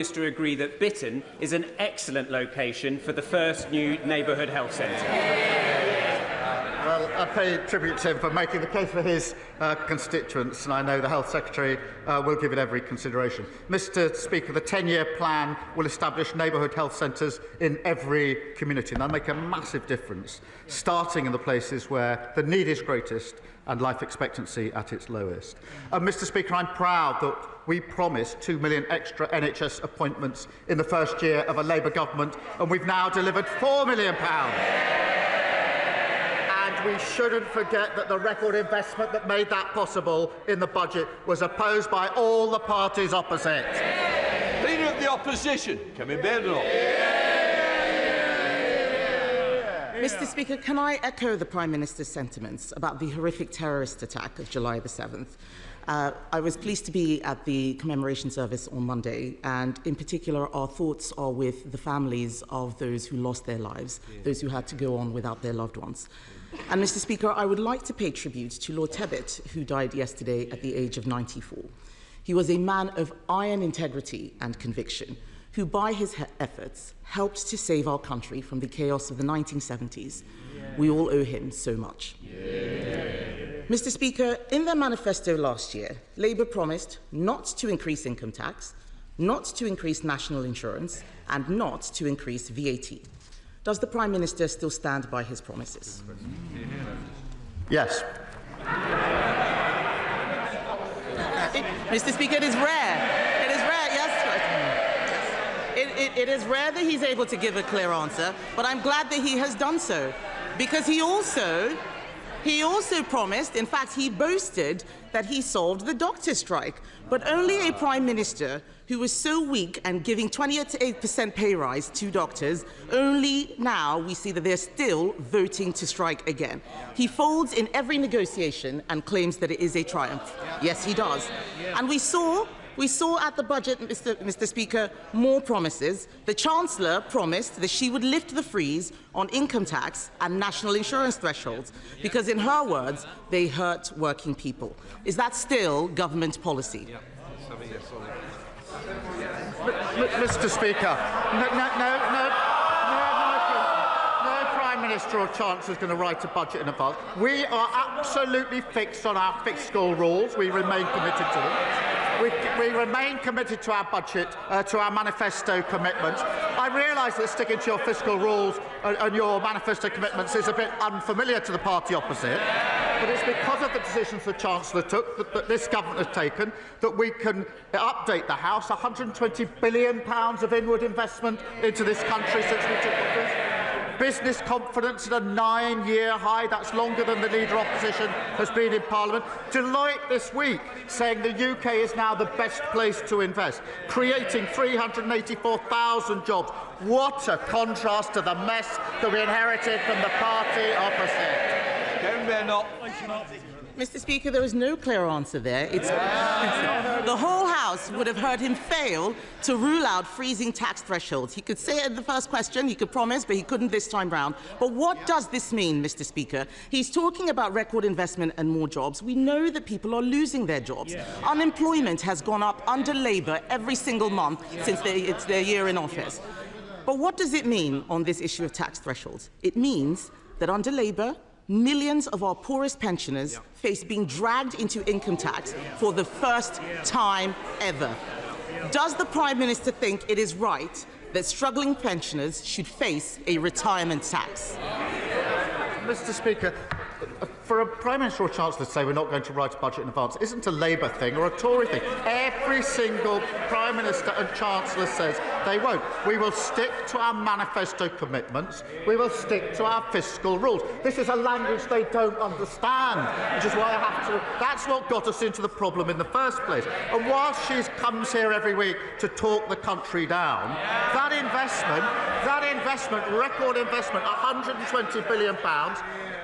Minister agree that Bitton is an excellent location for the first new neighbourhood health centre? Well, I pay tribute to him for making the case for his constituents, and I know the Health Secretary will give it every consideration. Mr Speaker, the 10-year plan will establish neighbourhood health centres in every community, and that'll make a massive difference, starting in the places where the need is greatest and life expectancy at its lowest. Mr Speaker, I'm proud that we promised 2 million extra NHS appointments in the first year of a Labour government, and we've now delivered £4 million. We shouldn't forget that the record investment that made that possible in the budget was opposed by all the parties opposite. Leader of the Opposition, Mr Speaker, can I echo the Prime Minister's sentiments about the horrific terrorist attack of July the 7th? I was pleased to be at the commemoration service on Monday, and in particular our thoughts are with the families of those who lost their lives, those who had to go on without their loved ones. And Mr Speaker, I would like to pay tribute to Lord Tebbit, who died yesterday at the age of 94. He was a man of iron integrity and conviction, who by his efforts helped to save our country from the chaos of the 1970s. We all owe him so much. Mr Speaker, in their manifesto last year, Labour promised not to increase income tax, not to increase national insurance, and not to increase VAT. Does the Prime Minister still stand by his promises? Yes. Mr Speaker, it is rare. It is rare, yes. It is rare that he's able to give a clear answer, but I'm glad that he has done so, because he also promised, in fact, he boasted that he solved the doctor strike. But only a Prime Minister who was so weak and giving 28% pay rise to doctors, only now we see that they're still voting to strike again. He folds in every negotiation and claims that it is a triumph. Yes, he does. And we saw at the budget, Mr Speaker, more promises. The Chancellor promised that she would lift the freeze on income tax and national insurance thresholds, because in her words, they hurt working people. Is that still government policy? Mr Speaker, no Prime Minister or Chancellor is going to write a budget in advance. We are absolutely fixed on our fiscal rules. We remain committed to them. We remain committed to our budget, to our manifesto commitments. I realise that sticking to your fiscal rules and your manifesto commitments is a bit unfamiliar to the party opposite, but it's because of the decisions the Chancellor took, that this government has taken, that we can update the House. £120 billion of inward investment into this country since we took office. Business confidence at a 9-year high. That's longer than the Leader of Opposition has been in Parliament. Deloitte this week saying the UK is now the best place to invest, creating 384,000 jobs. What a contrast to the mess that we inherited from the party opposite. Mr Speaker, there was no clear answer there. The whole House would have heard him fail to rule out freezing tax thresholds. He could say it in the first question, he could promise, but he couldn't this time round. But what does this mean, Mr Speaker? He's talking about record investment and more jobs. We know that people are losing their jobs. Unemployment has gone up under Labour every single month since it's their year in office. But what does it mean on this issue of tax thresholds? It means that under Labour, millions of our poorest pensioners face being dragged into income tax for the first time ever. Does the Prime Minister think it is right that struggling pensioners should face a retirement tax? Mr Speaker, for a Prime Minister or Chancellor to say we're not going to write a budget in advance isn't a Labour thing or a Tory thing. Every single Prime Minister and Chancellor says they won't. We will stick to our manifesto commitments. We will stick to our fiscal rules. This is a language they don't understand, which is why I have to... That's what got us into the problem in the first place. And whilst she comes here every week to talk the country down, that investment, record investment, £120 billion,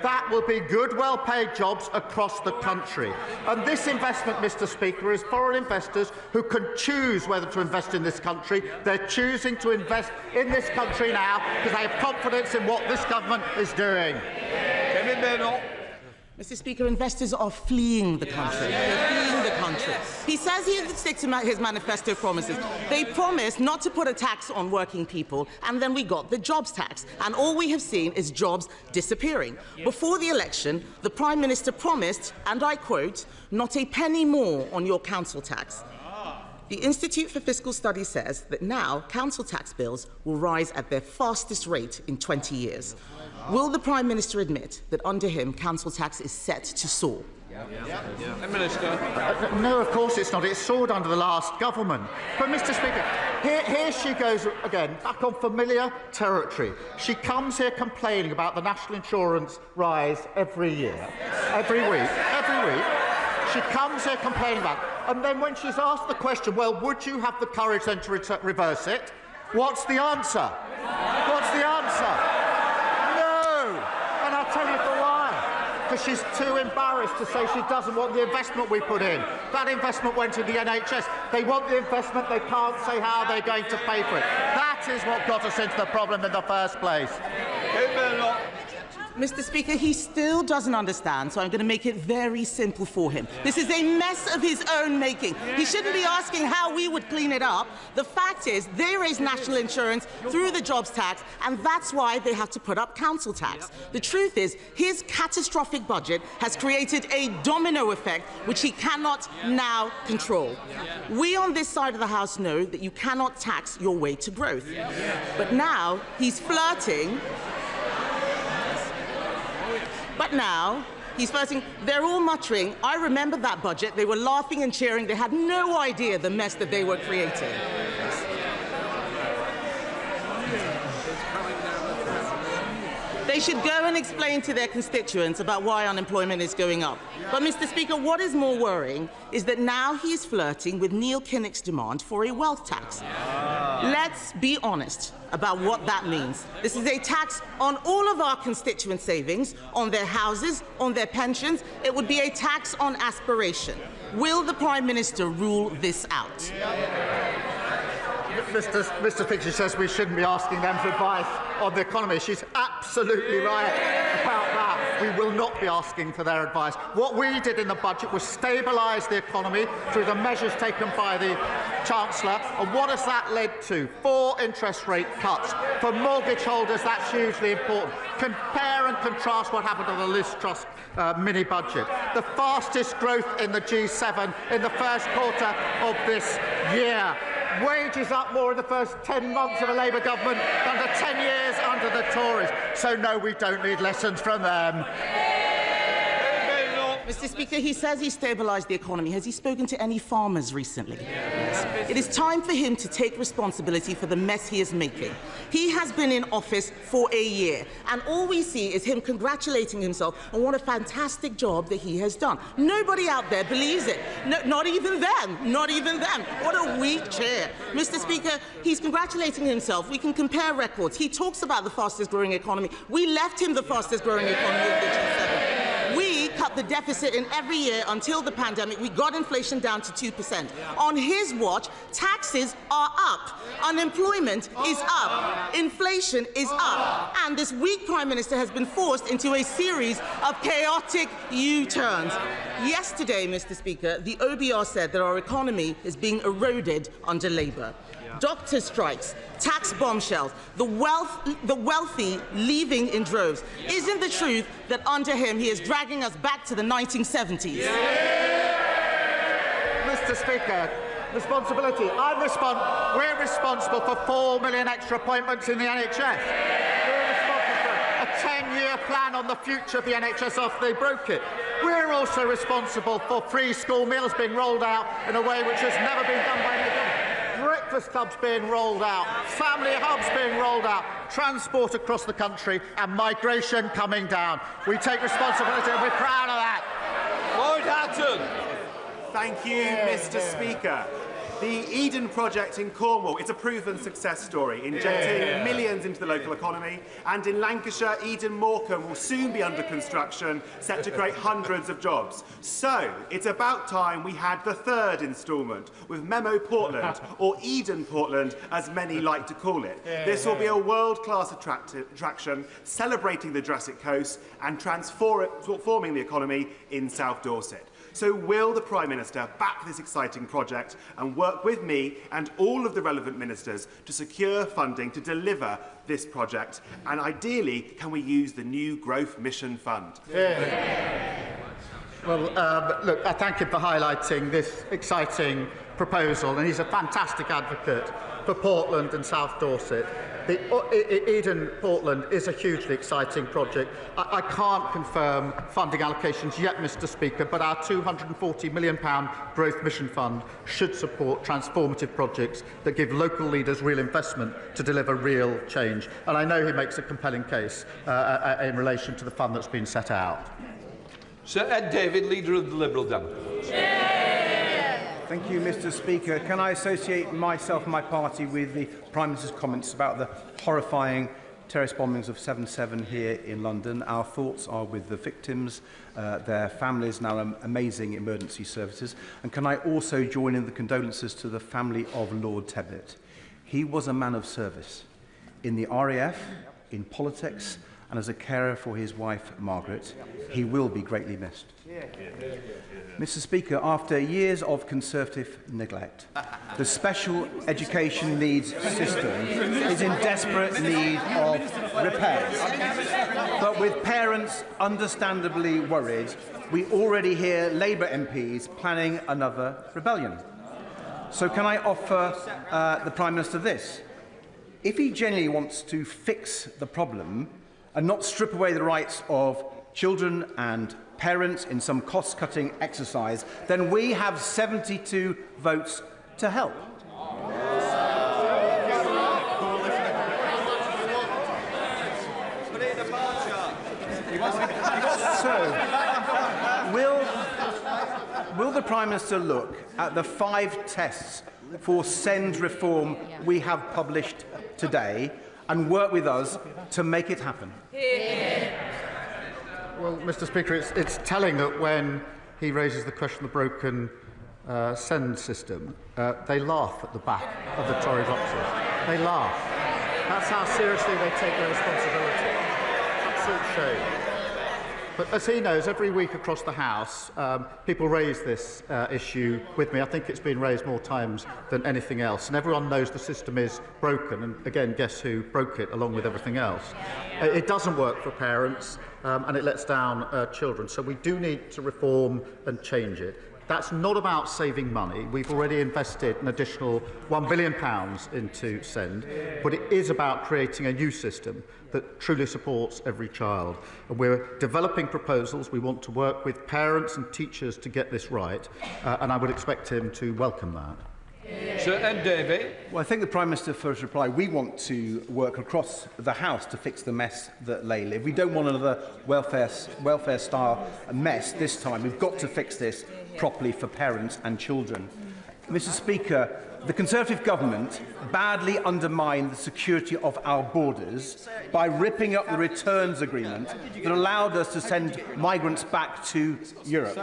that will be good, well-paid jobs across the country. And this investment, Mr Speaker, is foreign investors who can choose whether to invest in this country. They're choosing to invest in this country now because they have confidence in what this government is doing. Mr Speaker, investors are fleeing the country. They're fleeing the country. country. He says he sticks to his manifesto promises. They promised not to put a tax on working people, and then we got the jobs tax. And all we have seen is jobs disappearing. Before the election, the Prime Minister promised, and I quote, "not a penny more on your council tax." The Institute for Fiscal Studies says that now council tax bills will rise at their fastest rate in 20 years. Will the Prime Minister admit that under him council tax is set to soar? Minister. No, of course it's not. It soared under the last government. But, Mr. Speaker, here she goes again, back on familiar territory. She comes here complaining about the national insurance rise every year, every week. She comes here complaining about it. And then when she's asked the question, well, would you have the courage then to reverse it? What's the answer? What's the answer? No! And I'll tell you for why. Because she's too embarrassed to say she doesn't want the investment we put in. That investment went to the NHS. They want the investment, they can't say how they're going to pay for it. That is what got us into the problem in the first place. Mr. Speaker, he still doesn't understand, so I'm going to make it very simple for him. This is a mess of his own making. He shouldn't be asking how we would clean it up. The fact is, they raise national insurance through the jobs tax, and that's why they have to put up council tax. The truth is, his catastrophic budget has created a domino effect which he cannot now control. We on this side of the House know that you cannot tax your way to growth. But now he's flirting. They're all muttering. I remember that budget. They were laughing and cheering. They had no idea the mess that they were creating. They should go and explain to their constituents about why unemployment is going up. But, Mr. Speaker, what is more worrying is that now he is flirting with Neil Kinnock's demand for a wealth tax. Let's be honest about what that means. This is a tax on all of our constituent savings, on their houses, on their pensions. It would be a tax on aspiration. Will the Prime Minister rule this out? Mr. Speaker says we shouldn't be asking them for advice on the economy. She's absolutely right about that. We will not be asking for their advice. What we did in the budget was stabilise the economy through the measures taken by the Chancellor. And what has that led to? 4 interest rate cuts. For mortgage holders, that's hugely important. Compare and contrast what happened to the Liz Truss mini-budget. The fastest growth in the G7 in the first quarter of this year. Wages up more in the first 10 months of a Labour government than the 10 years under the Tories. So, no, we don't need lessons from them. Mr. Speaker, he says he stabilised the economy. Has he spoken to any farmers recently? Yes. It is time for him to take responsibility for the mess he is making. He has been in office for a year, and all we see is him congratulating himself on what a fantastic job that he has done. Nobody out there believes it. No, not even them. Not even them. What a weak chair. Mr. Speaker, he's congratulating himself. We can compare records. He talks about the fastest growing economy. We left him the fastest growing economy of the G7. We cut the deficit in every year until the pandemic. We got inflation down to 2%. On his watch, taxes are up. Unemployment is up. Inflation is up. And this weak Prime Minister has been forced into a series of chaotic U-turns. Yesterday, Mr. Speaker, the OBR said that our economy is being eroded under Labour. Doctor strikes, tax bombshells, the wealthy leaving in droves. Isn't the truth that under him he is dragging us back to the 1970s? Mr. Speaker, responsibility. We're responsible for 4 million extra appointments in the NHS. We're responsible for a 10-year plan on the future of the NHS after they broke it. We're also responsible for free school meals being rolled out in a way which has never been done by any government. Breakfast clubs being rolled out, family hubs being rolled out, transport across the country, and migration coming down. We take responsibility and we're proud of that. Lord Hatton. Thank you, Mr. Speaker. The Eden project in Cornwall is a proven success story, injecting millions into the local economy, and in Lancashire, Eden Morecambe will soon be under construction, set to create hundreds of jobs. So, it's about time we had the 3rd instalment with Memo Portland, or Eden Portland, as many like to call it. This will be a world-class attraction, celebrating the Jurassic Coast and transforming the economy in South Dorset. So will the Prime Minister back this exciting project and work with me and all of the relevant ministers to secure funding to deliver this project? And ideally, can we use the new Growth Mission Fund? Well, look, I thank him for highlighting this exciting proposal, and he's a fantastic advocate for Portland and South Dorset. The Eden-Portland is a hugely exciting project. I can't confirm funding allocations yet, Mr Speaker, but our £240 million Growth Mission Fund should support transformative projects that give local leaders real investment to deliver real change. And I know he makes a compelling case in relation to the fund that's been set out. Sir Ed David, Leader of the Liberal Democrats. Thank you, Mr Speaker. Can I associate myself and my party with the Prime Minister's comments about the horrifying terrorist bombings of 7/7 here in London? Our thoughts are with the victims, their families and our amazing emergency services. And can I also join in the condolences to the family of Lord Tebbit? He was a man of service in the RAF, in politics, and as a carer for his wife, Margaret. He will be greatly missed. Mr Speaker, after years of Conservative neglect, the special education needs system is in desperate need of repairs. But with parents understandably worried, we already hear Labour MPs planning another rebellion. So can I offer the Prime Minister this? If he genuinely wants to fix the problem and not strip away the rights of children and parents in some cost-cutting exercise, then we have 72 votes to help. So, will the Prime Minister look at the 5 tests for SEND reform we have published today and work with us to make it happen? Well, Mr Speaker, it's telling that when he raises the question of the broken SEND system, they laugh at the back of the Tory boxes. They laugh. That's how seriously they take their responsibility. Absolute shame. But as he knows, every week across the House, people raise this issue with me. I think it's been raised more times than anything else. And everyone knows the system is broken. And again, guess who broke it along with everything else? It doesn't work for parents, and it lets down children. So we do need to reform and change it. That's not about saving money. We've already invested an additional £1 billion into SEND, but it is about creating a new system that truly supports every child. And we're developing proposals. We want to work with parents and teachers to get this right, and I would expect him to welcome that. Sir Ed Davey. Well, I thank the Prime Minister for his reply. We want to work across the House to fix the mess that lay live. We don't want another welfare-style mess this time. We've got to fix this properly for parents and children. Mr Speaker, the Conservative government badly undermined the security of our borders by ripping up the returns agreement that allowed us to send migrants back to Europe.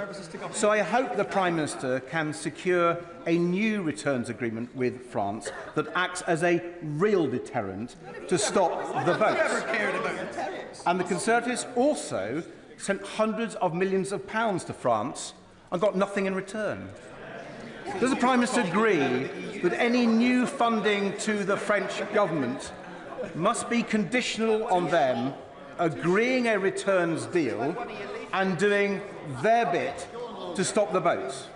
So I hope the Prime Minister can secure a new returns agreement with France that acts as a real deterrent to stop the votes. And the Conservatives also sent hundreds of millions of pounds to France and got nothing in return. Does the Prime Minister agree that any new funding to the French government must be conditional on them agreeing a returns deal and doing their bit to stop the votes?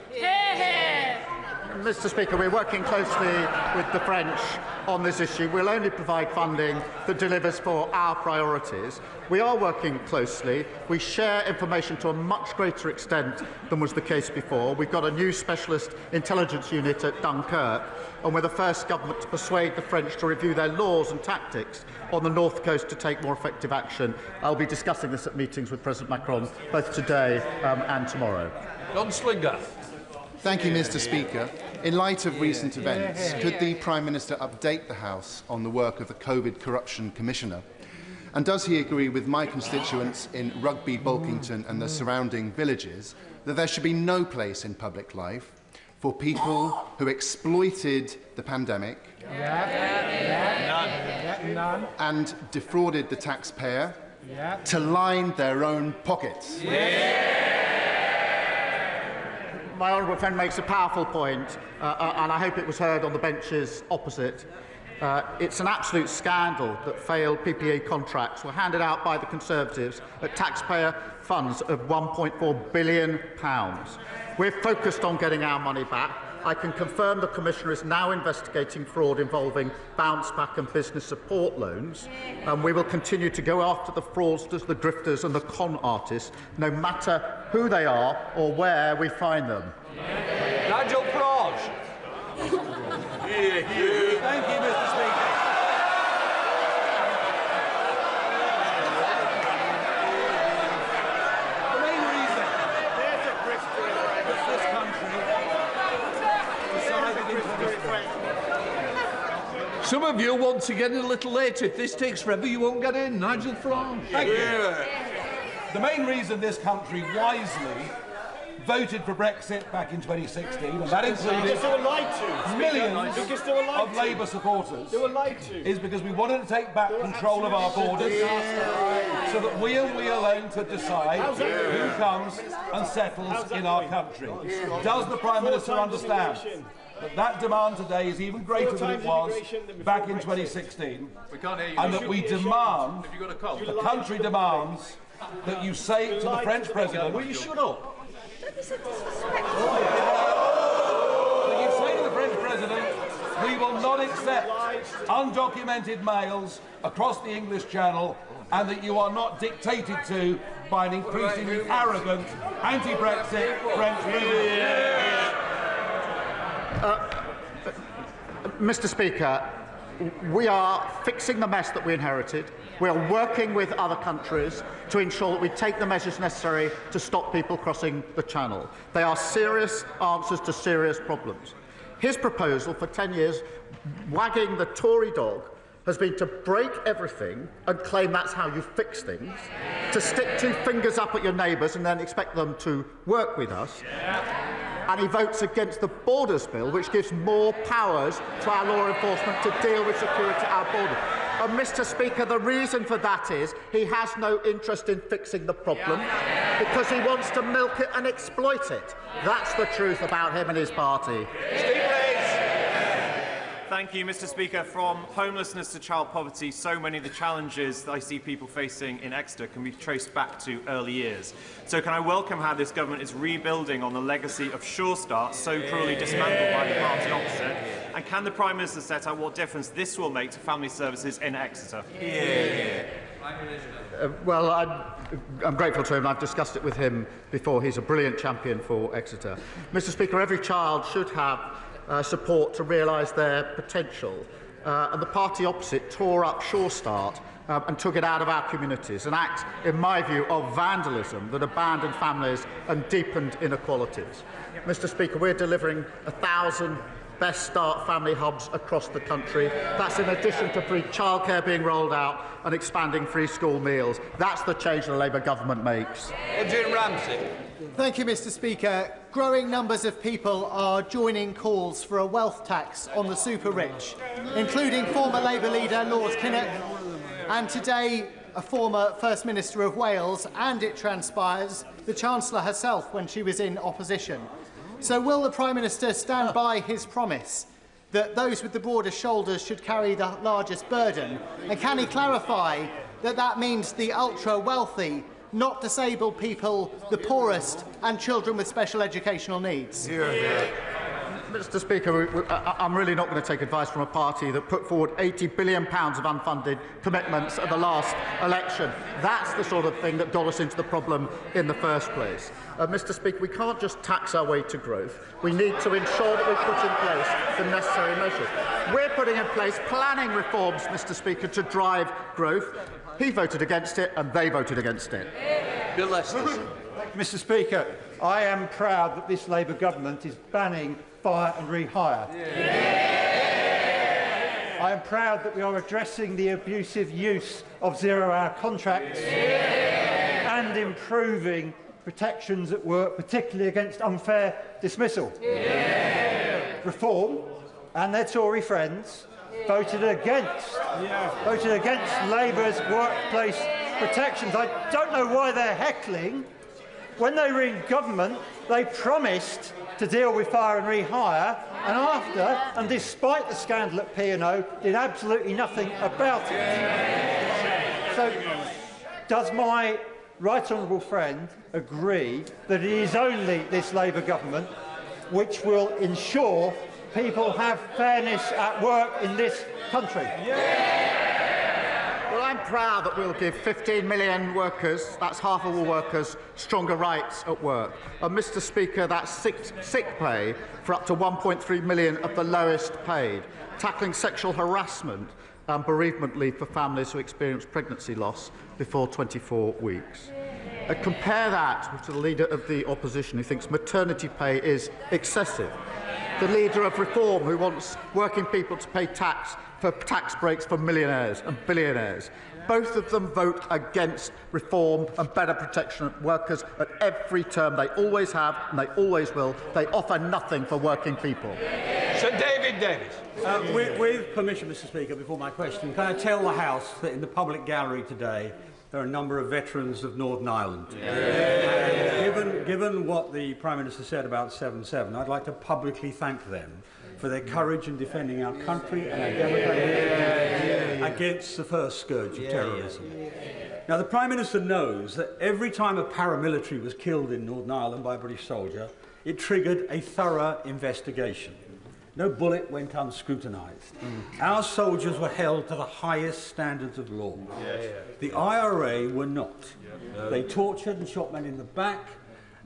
Mr Speaker, we're working closely with the French on this issue. We'll only provide funding that delivers for our priorities. We are working closely. We share information to a much greater extent than was the case before. We've got a new specialist intelligence unit at Dunkirk, and we're the first government to persuade the French to review their laws and tactics on the North Coast to take more effective action. I'll be discussing this at meetings with President Macron both today and tomorrow. John Slinger. Thank you, Mr Speaker. In light of recent events, could the Prime Minister update the House on the work of the COVID Corruption Commissioner? And does he agree with my constituents in Rugby, Bulkington and the surrounding villages that there should be no place in public life for people who exploited the pandemic and defrauded the taxpayer to line their own pockets? My honourable friend makes a powerful point, and I hope it was heard on the benches opposite. It's an absolute scandal that failed PPE contracts were handed out by the Conservatives at taxpayer funds of £1.4 billion. We're focused on getting our money back. I can confirm the Commissioner is now investigating fraud involving bounce back and business support loans, and we will continue to go after the fraudsters, the drifters and the con artists, no matter who they are or where we find them. Nigel Farage. Thank you, Mr. Speaker. The main reason this country decided in 2020. Some of you want to get in a little later. If this takes forever, you won't get in. Nigel Farage. Thank you. The main reason this country wisely voted for Brexit back in 2016, and that included millions of Labour supporters, is because we wanted to take back control of our borders so that we alone could decide who comes and settles in our country. Does the Prime Minister understand that demand today is even greater than it was back in 2016, and that we demand, the country demands, that you say to the French President, will you shut up? That you say to the French President, we will not accept undocumented males across the English Channel, and that you are not dictated to by an increasingly arrogant, anti-Brexit French President. Mr. Speaker, we are fixing the mess that we inherited. We are working with other countries to ensure that we take the measures necessary to stop people crossing the Channel. They are serious answers to serious problems. His proposal for 10 years, wagging the Tory dog, has been to break everything and claim that's how you fix things, to stick two fingers up at your neighbours and then expect them to work with us. And he votes against the Borders Bill, which gives more powers to our law enforcement to deal with security at our borders. And, Mr. Speaker, the reason for that is he has no interest in fixing the problem because he wants to milk it and exploit it. That's the truth about him and his party. Thank you, Mr. Speaker. From homelessness to child poverty, so many of the challenges that I see people facing in Exeter can be traced back to early years. So can I welcome how this government is rebuilding on the legacy of Sure Start, so cruelly dismantled by the party opposite? And can the Prime Minister set out what difference this will make to family services in Exeter? Well, I'm grateful to him. I've discussed it with him before. He's a brilliant champion for Exeter. Mr. Speaker, every child should have support to realise their potential. And the party opposite tore up Sure Start and took it out of our communities, an act, in my view, of vandalism that abandoned families and deepened inequalities. Mr. Speaker, we're delivering 1,000 Best Start family hubs across the country. That's in addition to free childcare being rolled out and expanding free school meals. That's the change the Labour government makes. Jim Ramsey. Thank you, Mr. Speaker. Growing numbers of people are joining calls for a wealth tax on the super-rich, including former Labour leader Lord Kinnock and today a former First Minister of Wales, and it transpires the Chancellor herself when she was in opposition. So will the Prime Minister stand by his promise that those with the broadest shoulders should carry the largest burden? And can he clarify that that means the ultra-wealthy, not disabled people, the poorest and children with special educational needs? Mr. Speaker, I'm really not going to take advice from a party that put forward £80 billion of unfunded commitments at the last election. That's the sort of thing that got us into the problem in the first place. Mr. Speaker, we can't just tax our way to growth. We need to ensure that we put in place the necessary measures. We're putting in place planning reforms, Mr. Speaker, to drive growth. He voted against it and they voted against it. Bill Estes. Mr. Speaker, I am proud that this Labour government is banning fire and rehire. I am proud that we are addressing the abusive use of zero-hour contracts and improving protections at work, particularly against unfair dismissal. Reform and their Tory friends voted against Labour's workplace protections. I don't know why they're heckling when they were in government, they promised to deal with fire and rehire, and after, and despite the scandal at P&O, did absolutely nothing about it. So, does my right honourable friend agree that it is only this Labour government which will ensure people have fairness at work in this country? Well, I'm proud that we'll give 15 million workers, that's half of all workers, stronger rights at work. And Mr. Speaker, that's sick pay for up to 1.3 million of the lowest paid, tackling sexual harassment and bereavement leave for families who experience pregnancy loss before 24 weeks. Compare that to the Leader of the Opposition who thinks maternity pay is excessive. The Leader of Reform who wants working people to pay tax for tax breaks for millionaires and billionaires. Both of them vote against reform and better protection of workers at every term. They always have and they always will. They offer nothing for working people. Sir David Davis. With permission, Mr. Speaker, before my question, can I tell the House that in the public gallery today there are a number of veterans of Northern Ireland. Given what the Prime Minister said about 7/7, I'd like to publicly thank them for their courage in defending our country and our democracy against the first scourge of terrorism. Now, the Prime Minister knows that every time a paramilitary was killed in Northern Ireland by a British soldier, it triggered a thorough investigation. No bullet went unscrutinised. Our soldiers were held to the highest standards of law. The IRA were not. They tortured and shot men in the back.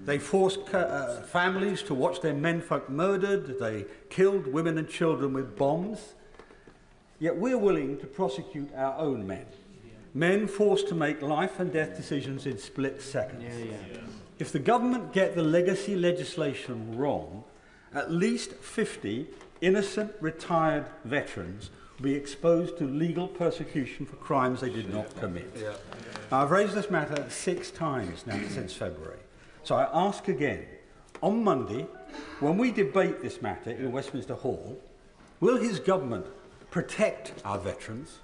They forced families to watch their menfolk murdered. They killed women and children with bombs. Yet we're willing to prosecute our own men. Men forced to make life and death decisions in split seconds. If the government get the legacy legislation wrong, at least 50 innocent retired veterans will be exposed to legal persecution for crimes they did not commit. Now, I've raised this matter 6 times now since February. So I ask again, on Monday, when we debate this matter in Westminster Hall, will his government protect our veterans,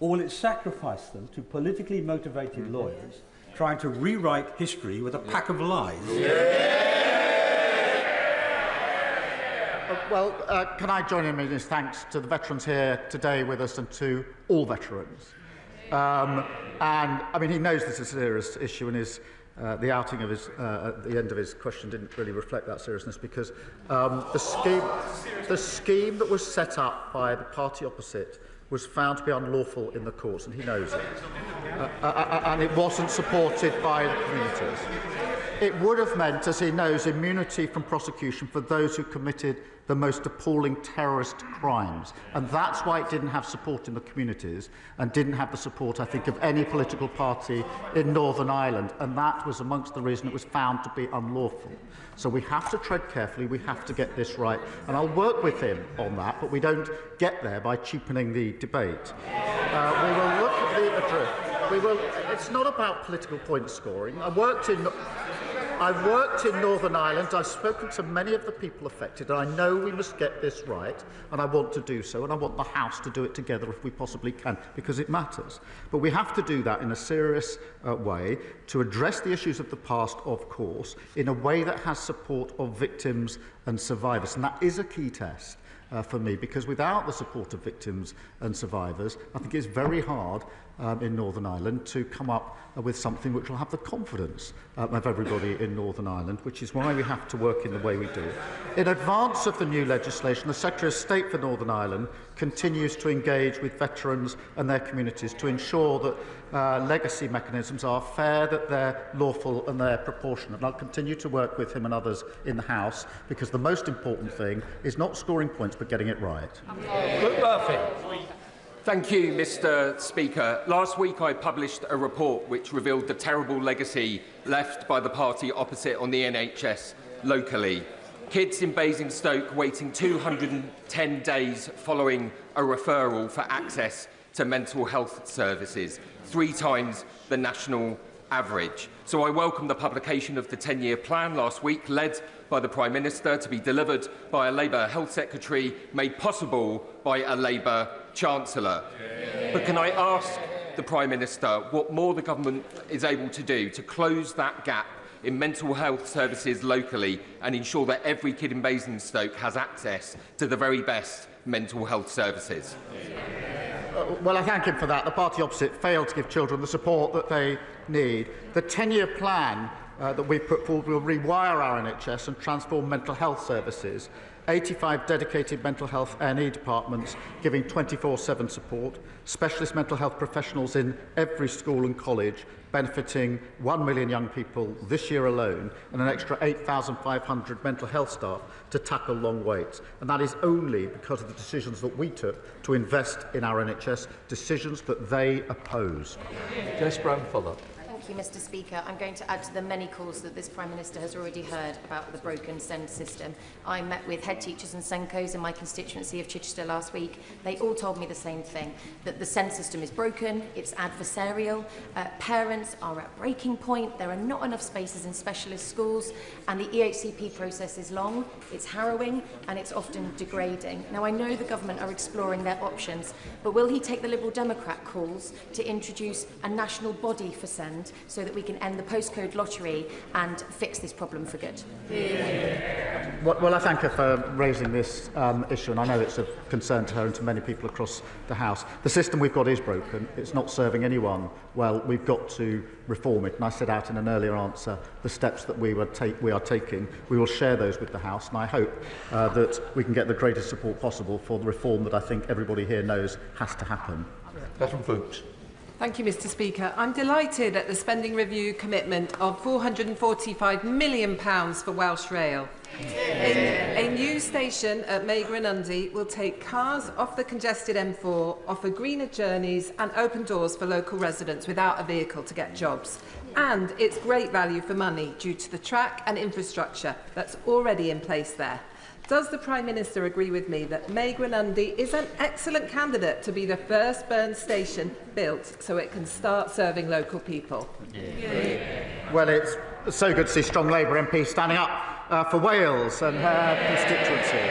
or will it sacrifice them to politically motivated lawyers trying to rewrite history with a pack of lies? Well, can I join in his thanks to the veterans here today with us and to all veterans. And, I mean, he knows this is a serious issue, and the outing of his, at the end of his question didn't really reflect that seriousness, because the scheme that was set up by the party opposite was found to be unlawful in the courts, and he knows it. And it wasn't supported by the communities. It would have meant, as he knows, immunity from prosecution for those who committed the most appalling terrorist crimes. And that's why it didn't have support in the communities and didn't have the support, I think, of any political party in Northern Ireland. And that was amongst the reason it was found to be unlawful. So we have to tread carefully. We have to get this right. And I'll work with him on that, but we don't get there by cheapening the debate. We will look at the address. It's not about political point scoring. I worked in Northern Ireland. I've spoken to many of the people affected, and I know we must get this right, and I want to do so, and I want the House to do it together if we possibly can, because it matters. But we have to do that in a serious way, to address the issues of the past, of course, in a way that has support of victims and survivors. And that is a key test for me, because without the support of victims and survivors, I think it's very hard in Northern Ireland to come up with something which will have the confidence of everybody in Northern Ireland, which is why we have to work in the way we do. In advance of the new legislation, the Secretary of State for Northern Ireland continues to engage with veterans and their communities to ensure that legacy mechanisms are fair, that they're lawful and they're proportionate. And I'll continue to work with him and others in the House, because the most important thing is not scoring points but getting it right. Luke Murphy. Thank you, Mr. Speaker. Last week I published a report which revealed the terrible legacy left by the party opposite on the NHS locally. Kids in Basingstoke waiting 210 days following a referral for access to mental health services, 3 times the national average. So I welcome the publication of the 10-year plan last week, led by the Prime Minister, to be delivered by a Labour Health Secretary, made possible by a Labour Chancellor. But can I ask the Prime Minister what more the government is able to do to close that gap in mental health services locally and ensure that every kid in Basingstoke has access to the very best mental health services? Well, I thank him for that. The party opposite failed to give children the support that they need. The 10-year plan that we've put forward will rewire our NHS and transform mental health services. 85 dedicated mental health A&E departments giving 24/7 support, specialist mental health professionals in every school and college, benefiting 1 million young people this year alone, and an extra 8,500 mental health staff to tackle long waits. And that is only because of the decisions that we took to invest in our NHS, decisions that they opposed. Jess Brown-Fuller. Thank you, Mr. Speaker. I'm going to add to the many calls that this Prime Minister has already heard about the broken SEND system. I met with head teachers and SENCOs in my constituency of Chichester last week. They all told me the same thing, that the SEND system is broken, it's adversarial, parents are at breaking point, there are not enough spaces in specialist schools, and the EHCP process is long, it's harrowing, and it's often degrading. Now, I know the government are exploring their options, but will he take the Liberal Democrat calls to introduce a national body for SEND so that we can end the postcode lottery and fix this problem for good? Well, I thank her for raising this issue, and I know it's of concern to her and to many people across the House. The system we've got is broken. It's not serving anyone well. We've got to reform it, and I set out in an earlier answer the steps that we are taking. We will share those with the House, and I hope that we can get the greatest support possible for the reform that I think everybody here knows has to happen. Catherine Fuchs. Thank you, Mr. Speaker. I'm delighted at the spending review commitment of £445 million for Welsh Rail. A new station at Megra and Undy will take cars off the congested M4, offer greener journeys and open doors for local residents without a vehicle to get jobs. And it's great value for money due to the track and infrastructure that's already in place there. Does the Prime Minister agree with me that Megra and Undy is an excellent candidate to be the first Burn station built so it can start serving local people? Well, it's so good to see strong Labour MPs standing up for Wales and her constituency.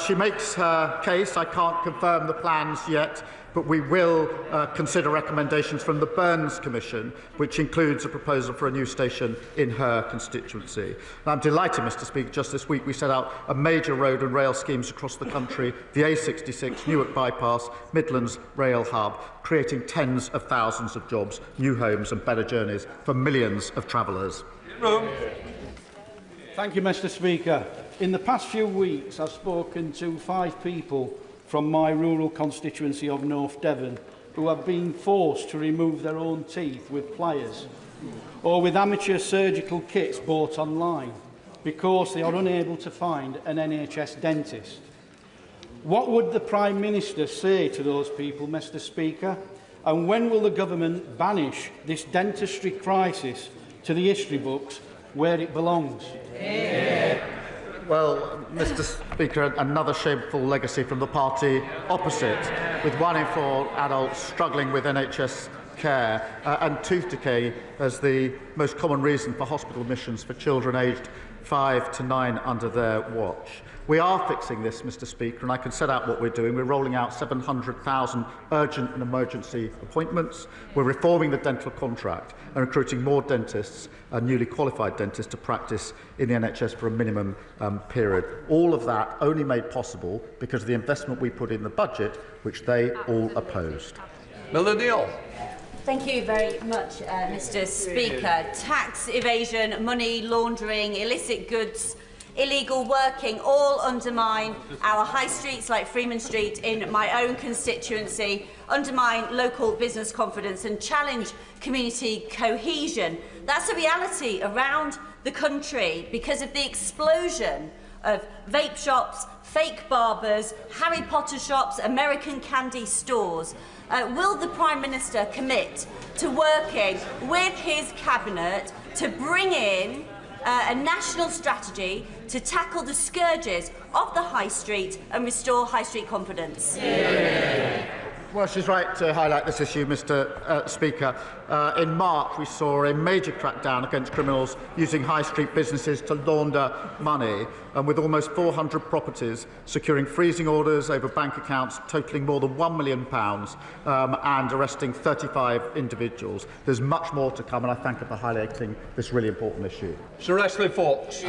She makes her case. I can't confirm the plans yet, but we will consider recommendations from the Burns Commission, which includes a proposal for a new station in her constituency. And I'm delighted, Mr. Speaker, just this week we set out a major road and rail schemes across the country, the A66, Newark Bypass, Midlands Rail Hub, creating tens of thousands of jobs, new homes and better journeys for millions of travellers. Thank you, Mr. Speaker. In the past few weeks, I've spoken to 5 people from my rural constituency of North Devon who have been forced to remove their own teeth with pliers or with amateur surgical kits bought online because they are unable to find an NHS dentist. What would the Prime Minister say to those people, Mr. Speaker? And when will the government banish this dentistry crisis to the history books where it belongs? Well, Mr. Speaker, another shameful legacy from the party opposite, with 1 in 4 adults struggling with NHS care and tooth decay as the most common reason for hospital admissions for children aged 5 to 9 under their watch. We are fixing this, Mr. Speaker, and I can set out what we're doing. We're rolling out 700,000 urgent and emergency appointments. We're reforming the dental contract and recruiting more dentists and newly qualified dentists to practice in the NHS for a minimum period. All of that only made possible because of the investment we put in the budget, which they all opposed. Melanie. Thank you very much, Mr. Speaker. Tax evasion, money laundering, illicit goods, illegal working all undermine our high streets like Freeman Street in my own constituency, undermine local business confidence and challenge community cohesion. That's a reality around the country because of the explosion of vape shops, fake barbers, Harry Potter shops, American candy stores. Will the Prime Minister commit to working with his cabinet to bring in a national strategy to tackle the scourges of the high street and restore high street confidence? Well, she's right to highlight this issue, Mr. Speaker. In March, we saw a major crackdown against criminals using high street businesses to launder money, and with almost 400 properties securing freezing orders over bank accounts totalling more than £1 million and arresting 35 individuals. There's much more to come, and I thank her for highlighting this really important issue. Sir Ashley Fox.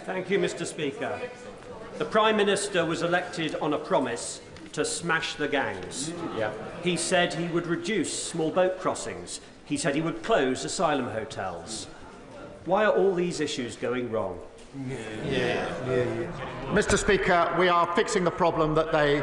Thank you, Mr. Speaker. The Prime Minister was elected on a promise to smash the gangs. He said he would reduce small boat crossings. He said he would close asylum hotels. Why are all these issues going wrong? Mr. Speaker, we are fixing the problem that they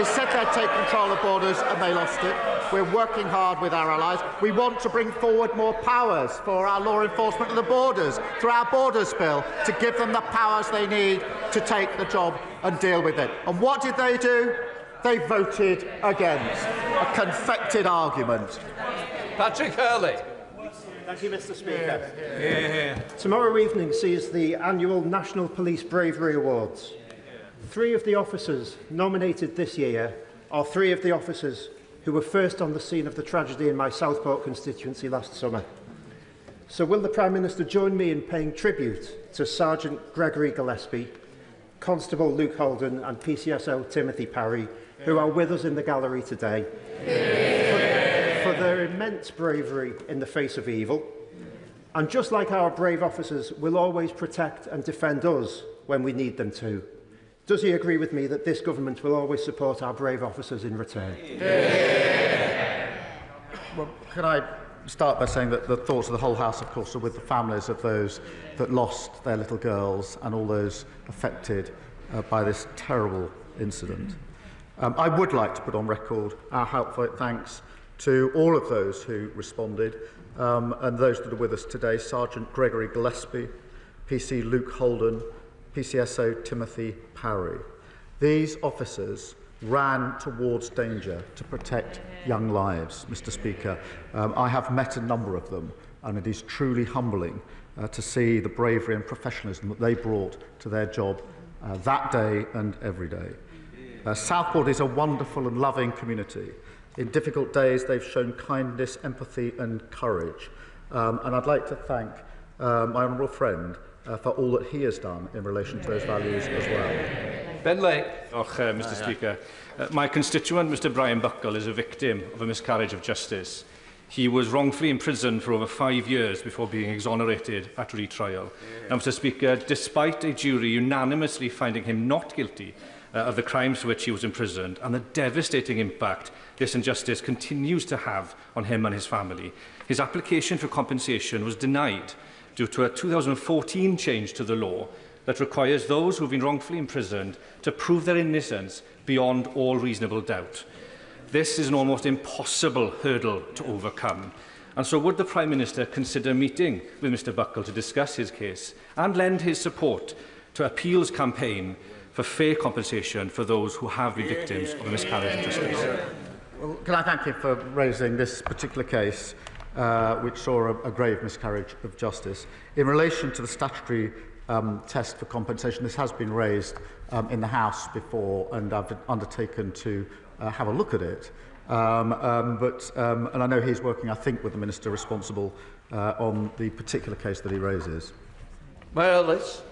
said they'd take control of borders and they lost it. We're working hard with our allies. We want to bring forward more powers for our law enforcement at the borders through our Borders Bill to give them the powers they need to take the job and deal with it. And what did they do? They voted against. A confected argument. Patrick Hurley. Thank you, Mr. Speaker. Tomorrow evening sees the annual National Police Bravery Awards. 3 of the officers nominated this year are 3 of the officers who were first on the scene of the tragedy in my Southport constituency last summer. So will the Prime Minister join me in paying tribute to Sergeant Gregory Gillespie, Constable Luke Holden and PCSO Timothy Parry, who are with us in the gallery today, for their immense bravery in the face of evil, and just like our brave officers will always protect and defend us when we need them to. Does he agree with me that this government will always support our brave officers in return? Well, can I start by saying that the thoughts of the whole House, of course, are with the families of those that lost their little girls and all those affected by this terrible incident. I would like to put on record our heartfelt thanks to all of those who responded and those that are with us today: Sergeant Gregory Gillespie, PC Luke Holden, PCSO Timothy Parry. These officers ran towards danger to protect young lives, Mr. Speaker. I have met a number of them, and it is truly humbling to see the bravery and professionalism that they brought to their job that day and every day. Southport is a wonderful and loving community. In difficult days, they've shown kindness, empathy and courage. And I'd like to thank my honourable friend for all that he has done in relation to those values as well. Ben Lake. Mr. Speaker. My constituent, Mr. Brian Buckle, is a victim of a miscarriage of justice. He was wrongfully imprisoned for over 5 years before being exonerated at retrial. Now, Mr. Speaker, despite a jury unanimously finding him not guilty of the crimes for which he was imprisoned and the devastating impact this injustice continues to have on him and his family, his application for compensation was denied due to a 2014 change to the law that requires those who have been wrongfully imprisoned to prove their innocence beyond all reasonable doubt. This is an almost impossible hurdle to overcome. And so would the Prime Minister consider meeting with Mr Buckle to discuss his case and lend his support to appeals campaign for fair compensation for those who have been victims of a miscarriage of justice? Well, can I thank you for raising this particular case, which saw a grave miscarriage of justice. In relation to the statutory test for compensation, this has been raised in the House before, and I've undertaken to have a look at it. And I know he's working, I think, with the Minister responsible on the particular case that he raises. Well, let's...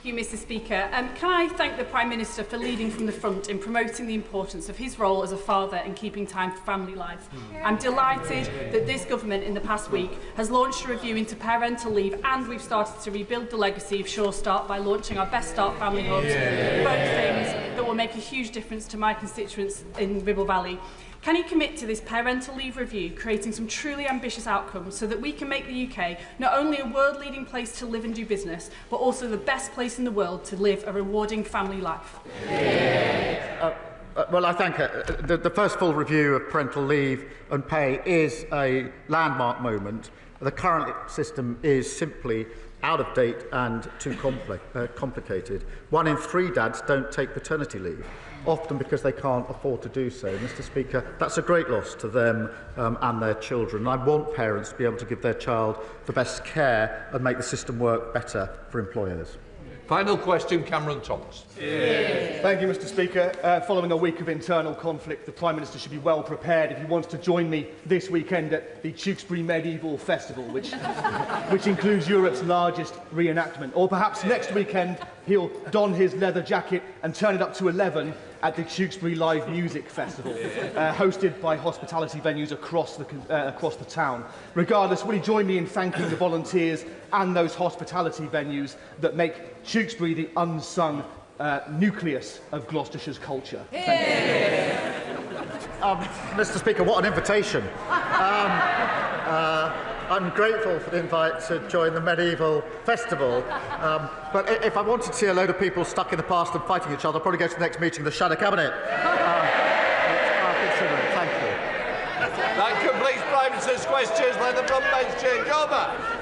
Thank you, Mr Speaker. Can I thank the Prime Minister for leading from the front in promoting the importance of his role as a father in keeping time for family life. I'm delighted that this government in the past week has launched a review into parental leave, and we've started to rebuild the legacy of Sure Start by launching our Best Start family hubs, both things that will make a huge difference to my constituents in Ribble Valley. Can you commit to this parental leave review, creating some truly ambitious outcomes so that we can make the UK not only a world-leading place to live and do business, but also the best place in the world to live a rewarding family life? Well, I thank her. The first full review of parental leave and pay is a landmark moment. The current system is simply out of date and too complicated. 1 in 3 dads don't take paternity leave, often because they can't afford to do so. Mr Speaker, that's a great loss to them and their children. I want parents to be able to give their child the best care and make the system work better for employers. Final question, Cameron Thomas. Thank you, Mr. Speaker. Following a week of internal conflict, the Prime Minister should be well prepared if he wants to join me this weekend at the Tewkesbury Medieval Festival, which includes Europe's largest reenactment. Or perhaps next weekend he'll don his leather jacket and turn it up to 11 at the Tewkesbury Live Music Festival, hosted by hospitality venues across the town. Regardless, will he join me in thanking the volunteers and those hospitality venues that make Tewkesbury the unsung nucleus of Gloucestershire's culture? Thank you. Mr. Speaker, what an invitation. I'm grateful for the invite to join the medieval festival, but if I wanted to see a load of people stuck in the past and fighting each other, I'd probably go to the next meeting of the Shadow Cabinet. I'll consider it. Thank you. That completes Prime Minister's questions. Let the front bench change over.